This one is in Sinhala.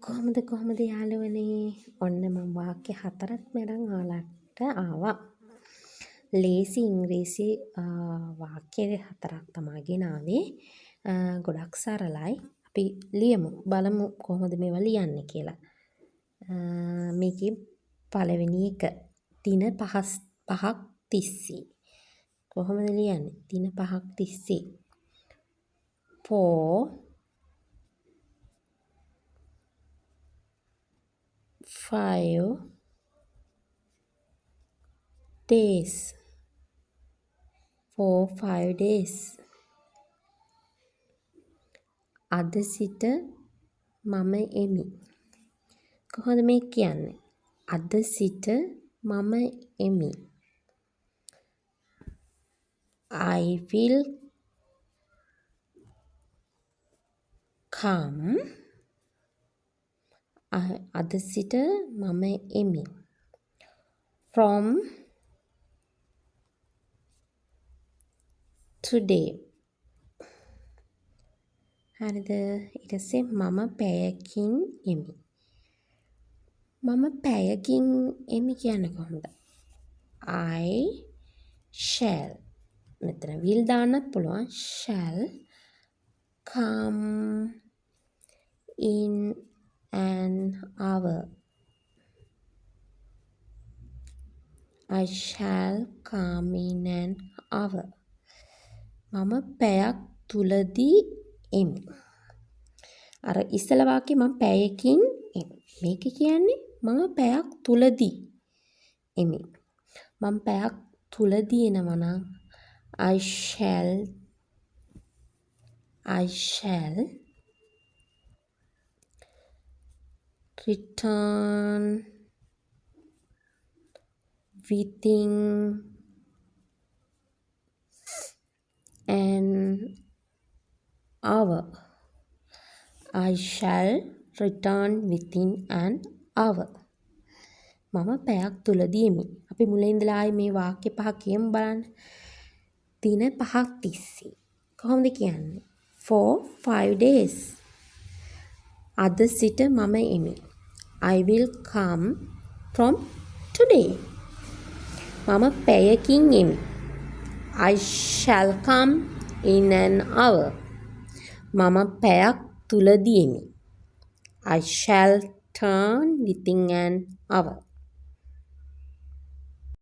කොහොමද යාළුවනේ? ඔන්න මම වාක්‍ය 4ක් මෙරන් ඔයාලට ආවා. ලේසි ඉංග්‍රීසි වාක්‍ය 4ක් තමයි ගෙනාවේ. ගොඩක් සරලයි. අපි ලියමු. බලමු කොහොමද මේවා ලියන්නේ කියලා. මේකේ පළවෙනි එක දින 5ක් තිස්සේ. කොහොමද ලියන්නේ? දින 5ක් තිස්සේ. for 5 days. for 5 days. අද සිට මම එමි. කොහොමද මේ කියන්නේ? අද සිට මම එමි. I will come. අද සිට මම එමි. from today. හරිද? ඊට පස්සේ මම පැයකින් එමි. මම පැයකින් එමි කියන්නේ කොහොමද? I shall. මෙතන will දාන්නත් පුළුවන්. shall come in an hour. I shall come in an hour. මම පැයක් තුලදී එමි. අර ඉස්සල වාක්‍යේ මම පැයකින් එමි. මේක කියන්නේ මම පැයක් තුලදී එමි. මම පැයක් තුලදී එනවා නම් I shall return within an hour. I shall return within an hour. මම පැයක් තුලදී එමි. අපි මුලින් ඉඳලා ආයේ මේ වාක්‍ය පහ කියමු බලන්න. දින 5ක් තිස්සේ. කොහොමද කියන්නේ? for 5 days. අද සිට මම එමි. I will come from today. මම පැයකින් එමි. I shall come in an hour. මම පැයක් තුලදී එමි. I shall turn within an hour.